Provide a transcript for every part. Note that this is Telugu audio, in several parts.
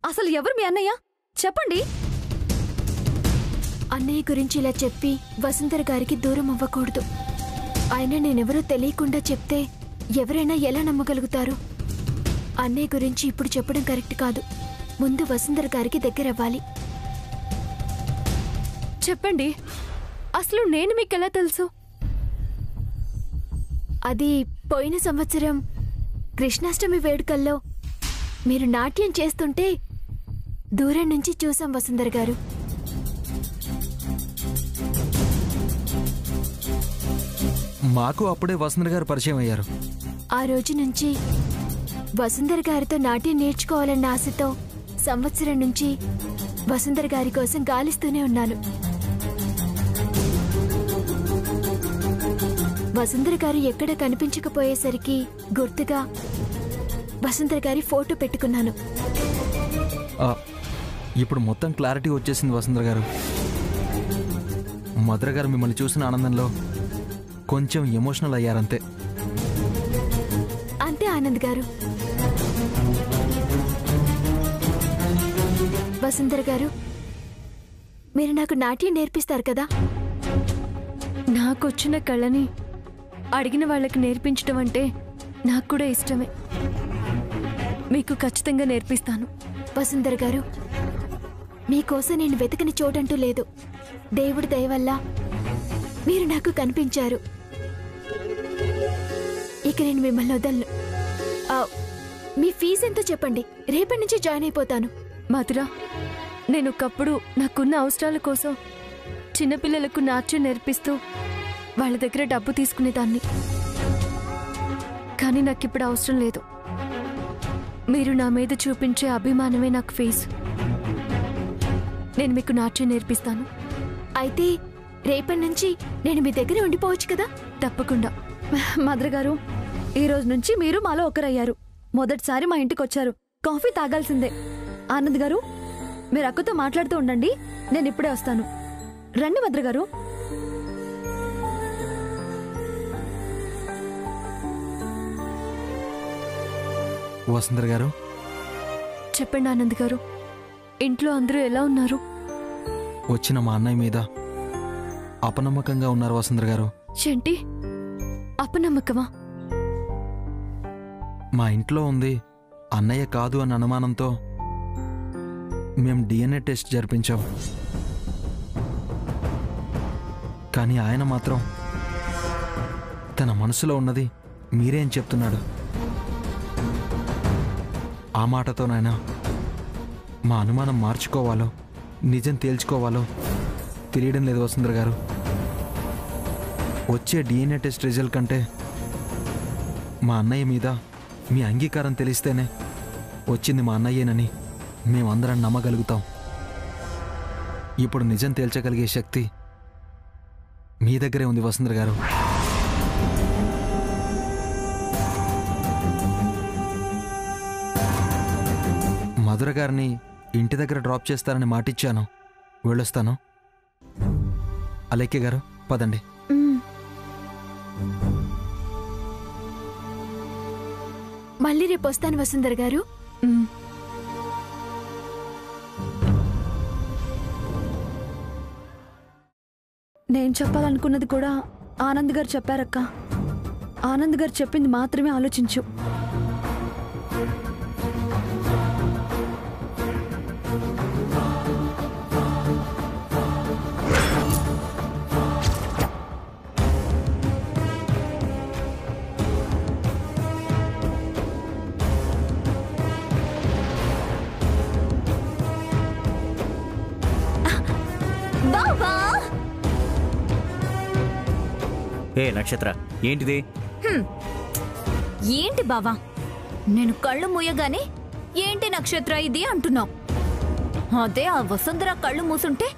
అసలు ఎవరు మీ అన్నయ్య చెప్పండి. అన్నయ్య గురించి ఇలా చెప్పి వసుంధర గారికి దూరం అవ్వకూడదు. ఆయన నేనెవరో తెలియకుండా చెప్తే ఎవరైనా ఎలా నమ్మగలుగుతారు? అన్నయ్య గురించి ఇప్పుడు చెప్పడం కరెక్ట్ కాదు. ముందు వసుంధర గారికి దగ్గరవ్వాలి. చెప్పండి, అసలు నేను మీకెలా తెలుసు? అది పోయిన సంవత్సరం కృష్ణాష్టమి వేడుకల్లో మీరు నాట్యం చేస్తుంటే దూరం నుంచి చూసాం వసుంధర గారు. మాకు అప్పుడే వసుంధర గారు పరిచయం అయ్యారు. ఆ రోజు నుంచి వసుంధర గారితో నాట్యం నేర్చుకోవాలన్న ఆశతో సంవత్సరం నుంచి వసుంధర గారి కోసం గాలిస్తూనే ఉన్నాను. వసుంధర గారు ఎక్కడ కనిపించకపోయేసరికి గుర్తుగా వసుంధర గారి ఫోటో పెట్టుకున్నాను. ఇప్పుడు మొత్తం క్లారిటీ వచ్చేసింది వసుంధర గారు. మధుర గారు మిమ్మల్ని చూసిన ఆనందంలో కొంచెం ఎమోషనల్ అయ్యారంతే. అంతే ఆనంద్ గారు. వసుంధర గారు, మీరు నాకు నాట్యం నేర్పిస్తారు కదా? నాకొచ్చిన కళని అడిగిన వాళ్ళకి నేర్పించడం అంటే నాకు కూడా ఇష్టమే. మీకు ఖచ్చితంగా నేర్పిస్తాను. వసుంధర గారు, మీకోసం నేను వెతకని చోటంటూ లేదు. దేవుడి దయ వల్ల మీరు నాకు కనిపించారు. ఇక నేను మిమ్మల్ని వదలను. మీ ఫీజు ఎంతో చెప్పండి, రేపటి నుంచి జాయిన్ అయిపోతాను. మధుర, నేను ఒకప్పుడు నాకున్న అవసరాల కోసం చిన్నపిల్లలకు నాట్యం నేర్పిస్తూ వాళ్ళ దగ్గర డబ్బు తీసుకునేదాన్ని. కానీ నాకిప్పుడు అవసరం లేదు. మీరు నా మీద చూపించే అభిమానమే నాకు ఫీజు. నేను మీకు నాట్యం నేర్పిస్తాను. అయితే రేపటి నుంచి నేను మీ దగ్గర ఉండిపోవచ్చు కదా? తప్పకుండా. మధుర గారు, ఈ రోజు నుంచి మీరు మాలో ఒకరయ్యారు. మొదటిసారి మా ఇంటికి వచ్చారు. కాఫీ తాగాల్సిందే. ఆనంద్ గారు, మీరు అక్కతో మాట్లాడుతూ ఉండండి, నేను ఇప్పుడే వస్తాను. రండి మధుర గారు. వసుంధర గారు, చెప్పండి ఆనంద్ గారు, ఇంట్లో అందరూ ఎలా ఉన్నారు? వచ్చిన మా అన్నయ్య మీద అపనమ్మకంగా ఉన్నారు వసుంధర గారు. ఏంటి అపనమ్మకమా? మా ఇంట్లో ఉంది అన్నయ్య కాదు అన్న అనుమానంతో మేం DNA టెస్ట్ జరిపించాం. కానీ ఆయన మాత్రం తన మనసులో ఉన్నది మీరే అని చెప్తున్నాడు. ఆ మాటతోనైనా మా అనుమానం మార్చుకోవాలో నిజం తేల్చుకోవాలో తెలియడం లేదు వసుంధర గారు. వచ్చే DNA టెస్ట్ రిజల్ట్ కంటే మా అన్నయ్య మీద మీ అంగీకారం తెలిస్తేనే వచ్చింది మా అన్నయ్యేనని మేమందరం నమ్మగలుగుతాం. ఇప్పుడు నిజం తేల్చగలిగే శక్తి మీ దగ్గరే ఉంది వసుంధర గారు. మధుర గారిని ఇంటి దగ్గర డ్రాప్ చేస్తారని మాటిచ్చాను. వెళ్ళొస్తాను. అలేఖ్య గారు, పదండి. మళ్ళీ రేపు వస్తాను వసుంధర గారు. నేను చెప్పాలనుకున్నది కూడా ఆనంద్ గారు చెప్పారక్క. ఆనంద్ గారు చెప్పింది మాత్రమే ఆలోచించు. ఏ నక్షత్ర, ఏంటిది? ఏంటి బావా, నేను కళ్ళు మూయగానే ఏంటి నక్షత్ర ఇది అంటున్నావు? అదే ఆ వసుంధర కళ్ళు మూసుంటే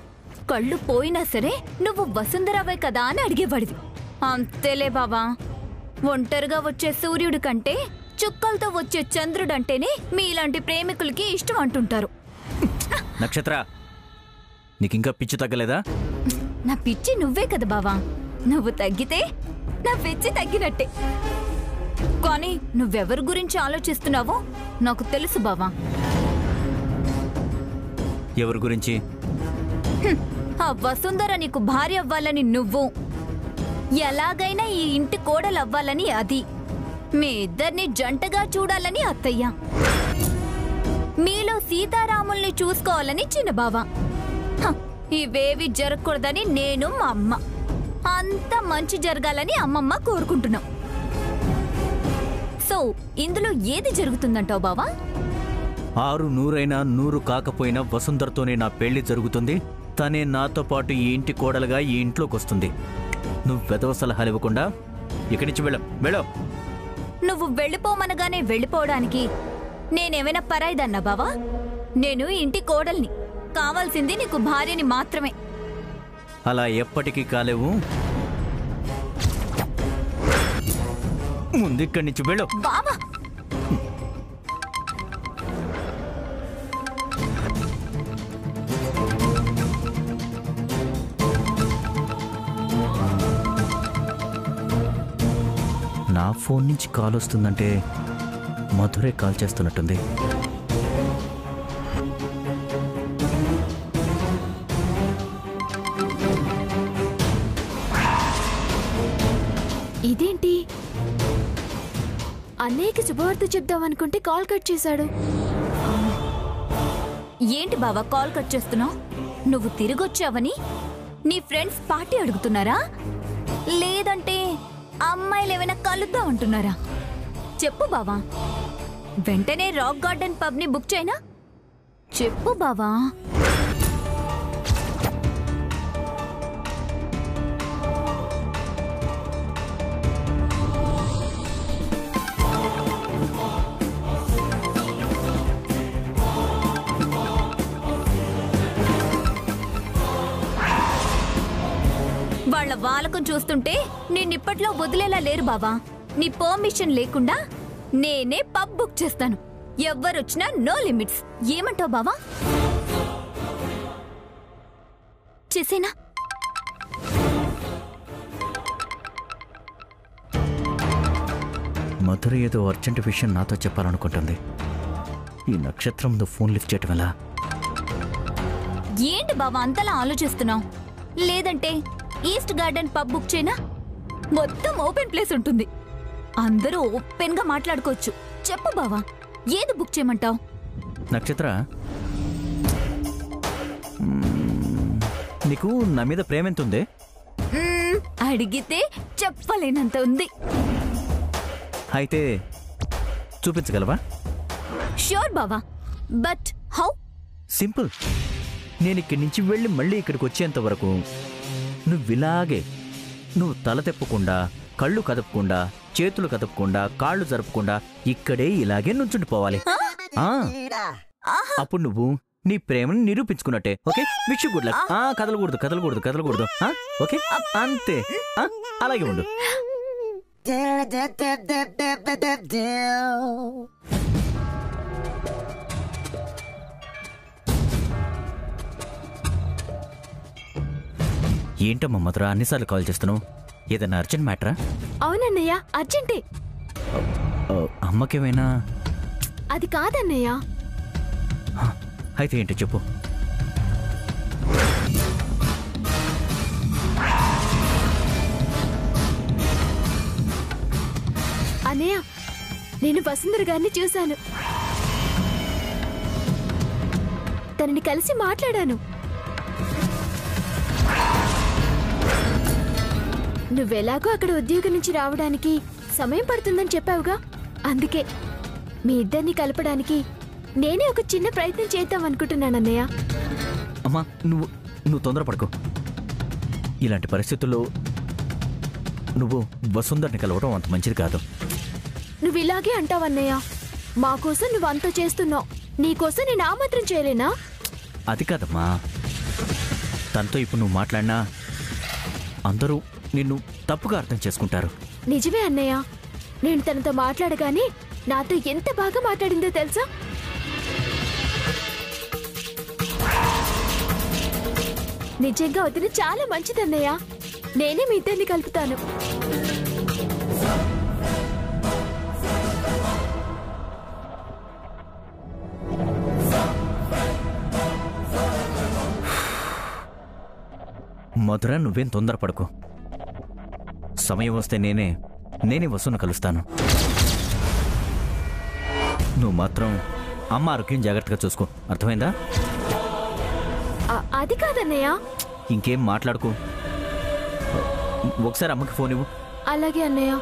కళ్ళు పోయినా సరే నువ్వు వసుంధరవే కదా అని అడిగేవాడివి. అంతేలే బావా, ఒంటరిగా వచ్చే సూర్యుడి కంటే చుక్కలతో వచ్చే చంద్రుడంటేనే మీలాంటి ప్రేమికులకి ఇష్టం అంటుంటారు. నక్షత్ర, నీకింకా పిచ్చి తగ్గలేదా? నా పిచ్చి నువ్వే కదా బావా. నువ్వు తగ్గితే నా పిచ్చి తగ్గినట్టే. కానీ నువ్వెవరి గురించి ఆలోచిస్తున్నావో నాకు తెలుసు బావా. ఎవరి గురించి? ఆ వసుంధర నీకు భార్య అవ్వాలని నువ్వు, ఎలాగైనా ఈ ఇంటి కోడలు అవ్వాలని అది, మీ ఇద్దరిని జంటగా చూడాలని అత్తయ్య, మీలో సీతారాముల్ని చూసుకోవాలని చిన్నబావ. ఇవేవి జరగకూడదని నేను మా అమ్మ, అంత మంచి జరగాలని అమ్మమ్మ కోరుకుంటున్నాం. సో ఇందులో ఏది జరుగుతుందంటావు బావా? 6 100 100 కాకపోయినా వసుంధరతోనే నా పెళ్లి జరుగుతుంది. తనే నాతో పాటు ఈ ఇంటి కోడలుగా ఈ ఇంట్లోకి వస్తుంది. నువ్వు వెధవ సలహాలు ఇవ్వకుండా ఇక్కడి నుంచి వెళ్ళవు. నువ్వు వెళ్ళిపోమనగానే వెళ్ళిపోవడానికి నేనేమైనా పరాయిదన్నా బావా? నేను ఇంటి కోడల్ని, కావాల్సింది నీకు భార్యని మాత్రమే. అలా ఎప్పటికీ కాలేవు. ముందు ఇక్కడి నుంచి వెళ్ళు బావా. నా ఫోన్ నుంచి కాల్ వస్తుందంటే మధురే కాల్ చేస్తున్నట్టుంది. ఇదేంటి? అన్నయ్యకి శుభవార్త చెప్దామనుకుంటే కాల్ కట్ చేశాడు. ఏంటి బావా కాల్ కట్ చేస్తున్నావు? నువ్వు తిరిగొచ్చావని నీ ఫ్రెండ్స్ పార్టీ అడుగుతున్నారా, లేదంటే అమ్మాయిలు ఏమైనా కలుద్దాం అంటున్నారా? చెప్పు బావా. వెంటనే రాక్ గార్డెన్ పబ్ ని బుక్ చేయనా? చెప్పు బావా. వాళ్ళ వాలకం చూస్తుంటే నిన్నిప్పట్లో వదిలేలా లేరు బావా. నీ పర్మిషన్ లేకుండా నేనే పబ్ బుక్ చేస్తాను. ఎవ్వరొచ్చినా నో లిమిట్స్. ఏమంటావు బావా? చేసేనా? మధుర ఏదో అర్జెంట్ విషయం నాతో చెప్పాలనుకుంటుంది. ఈ నక్షత్రం ఫోన్ లిఫ్ట్ చేయటం ఎలా? ఏంటి బావా అంతలా ఆలోచిస్తున్నావు? లేదంటే ఈస్ట్ గార్డెన్ పబ్ బుక్ చేయనా? మొత్తం ఓపెన్ ప్లేస్ ఉంటుంది, అందరూ ఓపెన్ గా మాట్లాడుకోవచ్చు. చెప్పు బావా, ఏది బుక్ చేయమంటావు? నక్షత్ర, నీకు నా మీద ప్రేమ ఎంత ఉంది? అడిగితే చెప్పలేనంత ఉంది. అయితే చూపించగలవా? ష్యూర్ బావా, బట్ హౌ? సింపుల్. నేను ఇక్కడి నుంచి వెళ్ళి మళ్ళీ ఇక్కడికి వచ్చేంత వరకు నువ్వు తల తెప్పకుండా, కళ్ళు కదపకుండా, చేతులు కదపకుండా, కాళ్ళు జరపకుండా ఇక్కడే ఇలాగే నుంచుండిపోవాలి. అప్పుడు నువ్వు నీ ప్రేమను నిరూపించుకున్నట్టే. Okay, wish good luck. కదలకూడదు. ఓకే, అంతే. అలాగే ఉండు. ఏంటమ్మా మధుర అన్నిసార్లు కాల్ చేస్తున్నావు? ఏదన్నా అర్జెంట్ మ్యాటరా? అవునన్నయ్య, అర్జెంటే. అమ్మకేమైనా? అది కాదన్నయ్య. అయితే ఏంటో చెప్పు. అన్నయ్య, నేను వసుంధర గారిని చూశాను. తనని కలిసి మాట్లాడాను. నువ్వెలాగో అక్కడ ఉద్యోగం నుంచి రావడానికి సమయం పడుతుందని చెప్పావుగా, అందుకే మీ ఇద్దరిని కలపడానికి నేనే ఒక చిన్న ప్రయత్నం చేద్దాం అనుకుంటున్నానన్నయ్య. అమ్మా, నువ్వు తొందరపడకు. ఇలాంటి పరిస్థితుల్లో నువ్వు వసుంధర్ని కలవడం అంత మంచిది కాదు. నువ్వు ఇలాగే అంటావన్నయ్య. మా కోసం నువ్వు అంత చేస్తున్నావు, నీకోసం నేను ఆ మాత్రం చేయలేనా? అది కాదమ్మా, తనతో ఇప్పుడు నువ్వు మాట్లాడినా అందరూ నిన్ను తప్పుగా అర్థం చేసుకుంటారు. నిజమే అన్నయ్య, నేను తనతో మాట్లాడగానే నాతో ఎంత బాగా మాట్లాడిందో తెలుసా? నిజంగా వదిన చాలా మంచిదన్నయ్య. నేనే మీ ఇద్దరిని కలుపుతాను. మధుర నువ్వేం తొందరపడకు. సమయం వస్తే నేనే వసును కలుస్తాను. నువ్వు మాత్రం అమ్మ ఆరోగ్యం జాగ్రత్తగా చూసుకో, అర్థమైందా? అది కాదన్నయ్య. ఇంకేం మాట్లాడుకో. ఒకసారి అమ్మకి ఫోన్ ఇవ్వు. అలాగే అన్నయ్య.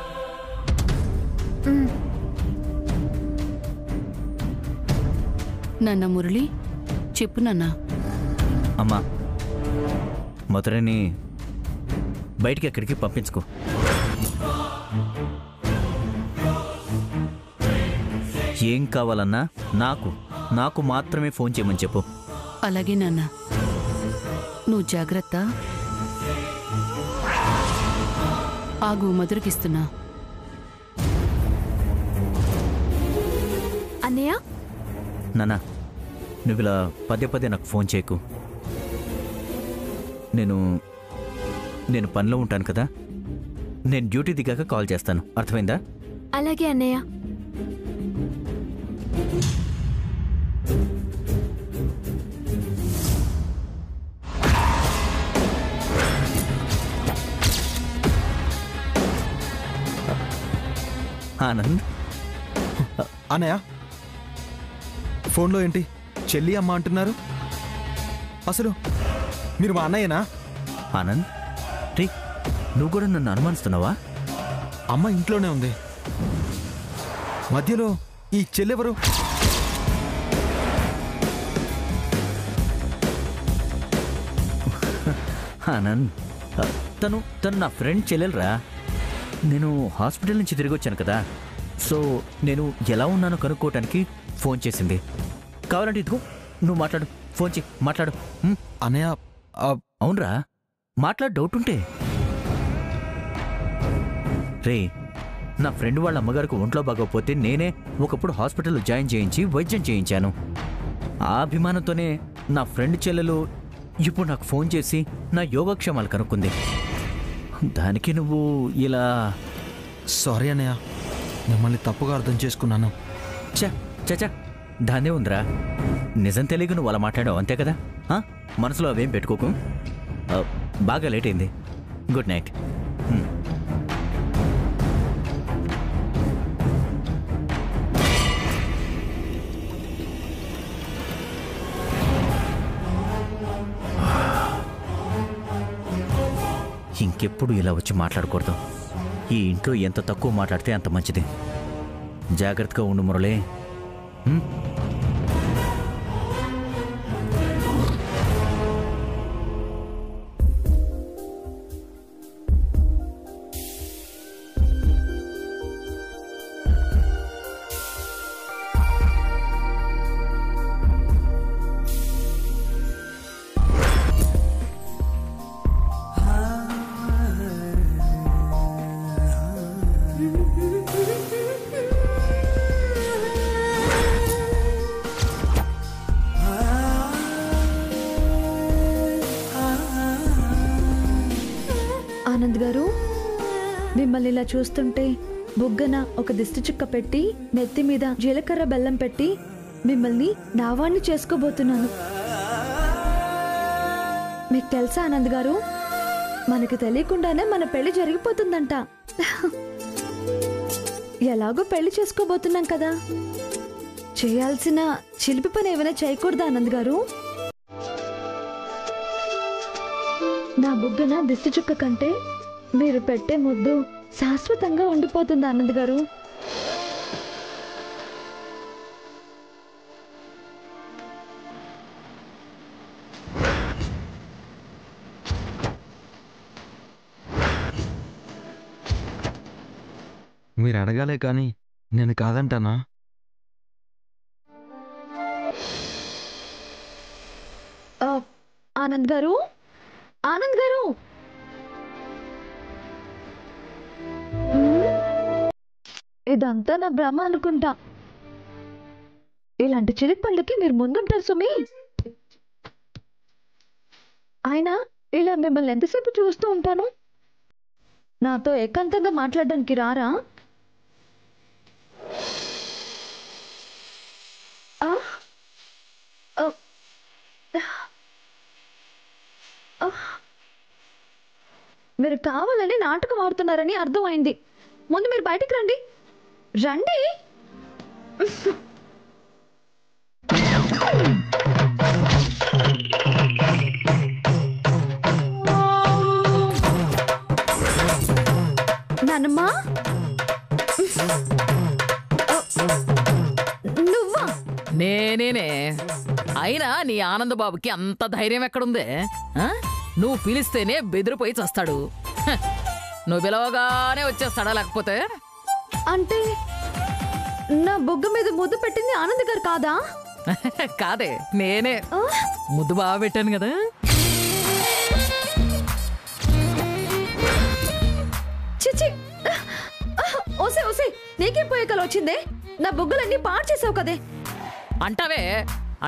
నాన్న మురళి, చెప్పు నాన్న. అమ్మా, మధురని బయటికి ఎక్కడికి పంపించుకో. ఏం కావాలన్నా నాకు మాత్రమే ఫోన్ చేయమని చెప్పు. అలాగే నాన్న, నువ్వు జాగ్రత్త. ఆగు, మధురకిస్తున్నా. అన్నయ్య, నాన్న, నువ్వు ఇలా పదే నాకు ఫోన్ చేయకు. నేను పనిలో ఉంటాను కదా, నేను డ్యూటీ దిగాక కాల్ చేస్తాను, అర్థమైందా? అలాగే అన్నయ్య. ఆనంద్, అన్నయ్య, ఫోన్లో ఏంటి చెల్లి అమ్మ అంటున్నారు? అసలు మీరు మా అన్నయ్యనా? ఆనంద్ రే, నువ్వు కూడా నన్ను అనుమానిస్తున్నావా? అమ్మ ఇంట్లోనే ఉంది, మధ్యలో ఈ చెల్లెవరు? ఆనంద్, తను నా ఫ్రెండ్ చెల్లెలరా. నేను హాస్పిటల్ నుంచి తిరిగి వచ్చాను కదా, సో నేను ఎలా ఉన్నానో కనుక్కోవటానికి ఫోన్ చేసింది. కావాలంటే ఇదిగో, నువ్వు మాట్లాడు, ఫోన్ చేయి, మాట్లాడు. అన్నయ్య, అవునరా, మాట్లాడు, డౌట్ ఉంటే. రే, నా ఫ్రెండ్ వాళ్ళ అమ్మగారికి ఒంట్లో బాగోకపోతే నేనే ఒకప్పుడు హాస్పిటల్లో జాయిన్ చేయించి వైద్యం చేయించాను. ఆ అభిమానంతోనే నా ఫ్రెండ్ చెల్లెలు ఇప్పుడు నాకు ఫోన్ చేసి నా యోగక్షేమాలు కనుక్కుంది. దానికి నువ్వు ఇలా... సారీ అన్నయ్య, మిమ్మల్ని తప్పుగా అర్థం చేసుకున్నాను. చచా, దాన్నే ఉందిరా. నిజం తెలియక నువ్వు అలా మాట్లాడావు, అంతే కదా? మనసులో అవేం పెట్టుకోకు. బాగా లేట్ అయింది. Good night. ఇంకెప్పుడు ఇలా వచ్చి మాట్లాడకూడదు. ఈ ఇంట్లో ఎంత తక్కువ మాట్లాడితే అంత మంచిది. జాగ్రత్తగా ఉండు మురళి. ఆనంద్ గారు, మిమ్మల్ని ఇలా చూస్తుంటే బుగ్గన ఒక దిష్టి చుక్క పెట్టి నెత్తి మీద జీలకర్ర బెల్లం పెట్టి మిమ్మల్ని నావాణ్ణి చేసుకోబోతున్నాను. మీకు తెలుసా ఆనంద్ గారు, మనకు తెలియకుండానే మన పెళ్లి జరిగిపోతుందంట. ఎలాగో పెళ్లి చేసుకోబోతున్నాం కదా, చేయాల్సిన చిలిపి పని ఏమైనా చేయకూడదా ఆనంద్ గారు? నా బుగ్గన దిష్టి చుక్క కంటే మీరు పెట్టే ముద్దు శాశ్వతంగా ఉండిపోతుంది ఆనంద్ గారు. మీరు అడగాలే కానీ నేను కాదంటానా? ఆనంద్ గారు, ఆనంద్ గారు, ఇదంతా నా భ్రమ అనుకుంటా. ఇలాంటి చిలిపి పళ్ళకి మీరు ముందుంటారు సుమి. ఆయన ఇలా మిమ్మల్ని ఎంతసేపు చూస్తూ ఉంటాను. నాతో ఏకాంతంగా మాట్లాడడానికి రారా? మీరు కావాలని నాటకం ఆడుతున్నారని అర్థమైంది. ముందు మీరు బయటికి రండి. రండి. నానమ్మా, నువ్వా? నేనేనే. అయినా నీ ఆనందబాబుకి అంత ధైర్యం ఎక్కడుందే? నువ్వు పిలిస్తేనే బెదిరిపోయి చస్తాడు. నువ్వు పిలవగానే వచ్చేస్తాడా? లేకపోతే అంటే నా బొగ్గ మీద ముద్దు పెట్టింది ఆనంద్ గారు కాదా? కాదే, నేనే. ముద్దు బాగా పెట్టాను కదా. చిచి, ఓసే ఓసే, నీకేం పోయే కల వచ్చిందే? నా బొగ్గలన్నీ పాడు చేసావు కదే. అంటావే,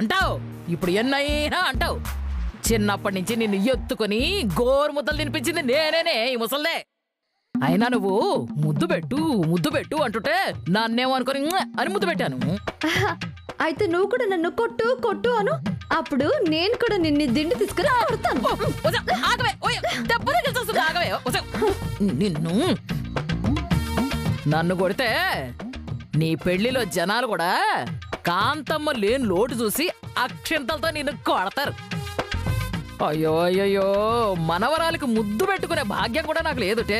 అంటావు. ఇప్పుడు ఎన్నైనా అంటావు. చిన్నప్పటి నుంచి నిన్ను ఎత్తుకొని గోరు ముద్దలు తినిపించింది నేనేనే, ఈ ముసల్దే. అయినా నువ్వు ముద్దు పెట్టు అంటుంటే నన్నేమో అనుకుని అని ముద్దు పెట్టాను. అయితే నువ్వు కూడా నన్ను కొట్టు కొట్టు అను. అప్పుడు నేను కూడా నిన్ను దిండి తీసుకుని కొడతాను. నిన్ను నన్ను కొడితే నీ పెళ్లిలో జనాలు కూడా కాంతమ్మ లేని లోటు చూసి అక్షంతలతో నిన్ను కొడతారు. అయ్యో అయ్యో, మనవరాలకు ముద్దు పెట్టుకునే భాగ్యం కూడా నాకు లేదుటే.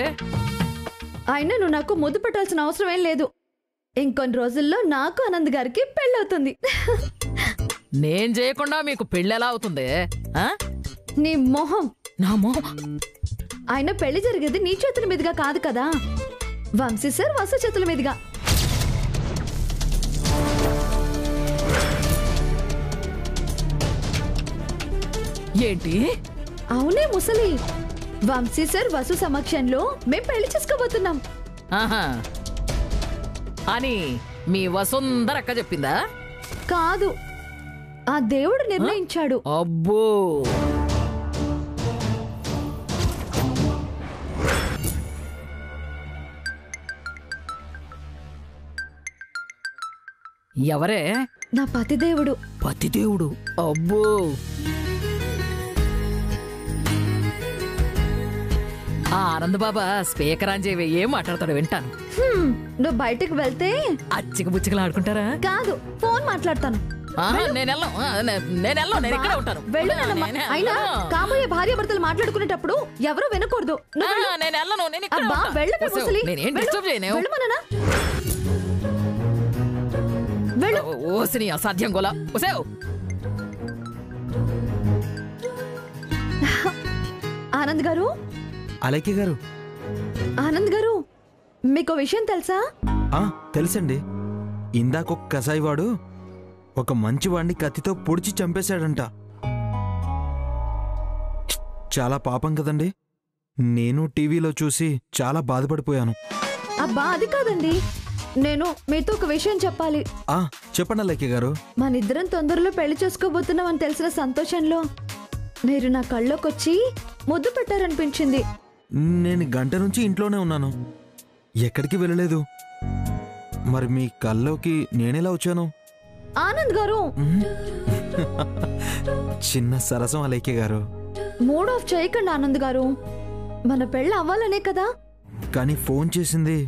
అయినా నువ్వు నాకు ముద్దు పెట్టాల్సిన అవసరం ఏం లేదు. ఇంకొన్ని రోజుల్లో నాకు ఆనంద్ గారికి పెళ్ళవుతుంది. నేను చేయకుండా మీకు పెళ్ళెలా అవుతుంది? నీ మొహం. నా మొహం? ఆయన పెళ్లి జరిగేది నీ చేతుల మీదుగా కాదు కదా, వంశీ సార్ వసు చేతుల మీదుగా. ఏంటి? అవునే ముసలి, వంశీ సార్ వసు సమక్షంలో మేం పెళ్లి చేసుకోబోతున్నాం. ఆహా అని మీ వసుంధరక్క చెప్పిందా? కాదు, ఆ దేవుడు నిర్ణయించాడు. అబ్బో, ఎవరే? నా పతిదేవుడు. పతిదేవుడు? అబ్బో, ఆ ఆనంద్ బాబా స్పీకర్ ఆన్ చేయవే, ఏం మాట్లాడతాడు వింటాను. నువ్వు బయటకు వెళ్తే అచ్చిక బుచ్చికలు ఆడుకుంటారా? కాదు, ఫోన్ మాట్లాడతాను. నేను ఇక్కడే ఉంటాను. వెళ్ళు నాన్నమ్మ. అయినా కాబోయే భార్య భర్తలు మాట్లాడుకునేటప్పుడు ఎవరూ వినకూడదు. అబ్బా, వెళ్ళవే ముసలి. వెళ్ళమననా? వెళ్ళు. ఓసిని అసాధ్యం గోలా. ఆనంద్ గారు, అలైకి గారు. ఆనంద్ గారు, మీకు విషయం తెలుసా? తెలుసండి. ఇందాకొక కసాయివాడు ఒక మంచివాడిని కత్తితో పొడిచి చంపేశాడంట. చాలా పాపం కదండి. నేను టీవీలో చూసి చాలా బాధపడిపోయాను. అబ్బా, అది కాదండి. నేను మీతో ఒక విషయం చెప్పాలి. చెప్పండి అలైకి గారు. మనిద్దరం తొందరలో పెళ్లి చేసుకోబోతున్నాం అని తెలిసిన సంతోషంలో మీరు నా కళ్ళోకొచ్చి ముద్దు పెట్టారనిపించింది. నేను గంట నుంచి ఇంట్లోనే ఉన్నాను, ఎక్కడికి వెళ్ళలేదు. మరి మీ కల్లోకి నేనెలా వచ్చాను? ఆనంద్ గారు, చిన్న సరసం అలైకి గారు. మూడ్ ఆఫ్ చేయకండి ఆనంద్ గారు. మన పెళ్ళి అవ్వాలనే కదా. కానీ ఫోన్ చేసింది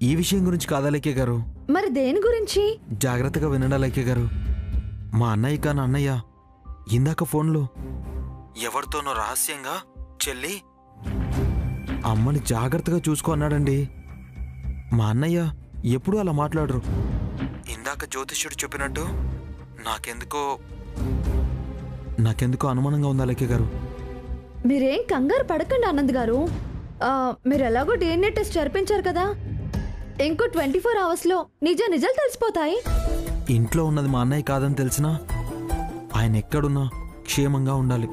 ఈ విషయం గురించి కాదా అలైకి గారు? మరి దేని గురించి? జాగ్రత్తగా వినండి అలైకి గారు. మా అన్నయ్య కాని అన్నయ్య ఇందాక ఫోన్లో ఎవరితోనో రహస్యంగా చెల్లి అమ్మని జాగ్రత్తగా చూసుకో అన్నాడండి. మా అన్నయ్య ఎప్పుడూ అలా మాట్లాడరు. ఇందాక జ్యోతిష్యుడు చెప్పినట్టు నాకెందుకో అనుమానంగా ఉంది అలైకి గారు. మీరేం కంగారు పడకండి ఆనంద్ గారు. మీరు ఎలాగో DNA టెస్ట్ జరిపించారు కదా, ఇంకో 24 అవర్స్లో నిజాలు తెలిసిపోతాయి. ఇంట్లో ఉన్నది మా అన్నయ్య కాదని తెలిసినా ఆయన ఎక్కడున్నా క్షేమంగా ఉండాలి.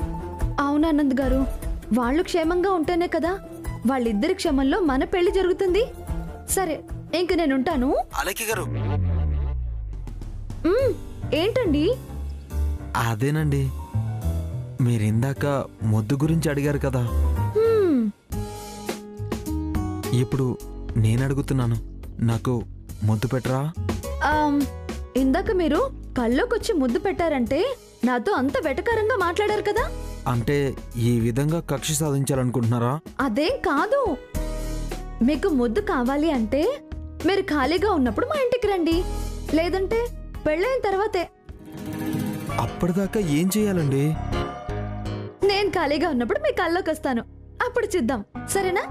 అవును ఆనంద్ గారు, వాళ్ళు క్షేమంగా ఉంటేనే కదా వాళ్ళిద్దరి క్షేమంలో మన పెళ్లి జరుగుతుంది. సరే, ఇంక నేనుంటాను. అలైకి గారు. ఏంటండి? అదేనండి, మీరిందాక ముద్దు గురించి అడిగారు కదా, ఇప్పుడు నేను అడుగుతున్నాను, నాకు ముద్దు పెట్టరా? ఇందాక మీరు కళ్ళోకొచ్చి ముద్దు పెట్టారంటే నాతో అంత వెటకారంగా మాట్లాడారు కదా. అంటే ఈ విధంగా కక్ష సాధించాలనుకుంటున్నారా? అదేం కాదు. మీకు ముద్దు కావాలి అంటే మీరు ఖాళీగా ఉన్నప్పుడు మా ఇంటికి రండి, లేదంటే పెళ్ళైన తర్వాతే. అప్పటిదాకా ఏం చేయాలండి? నేను ఖాళీగా ఉన్నప్పుడు మీ కల్లోకి వస్తాను, అప్పుడు చూద్దాం, సరేనా?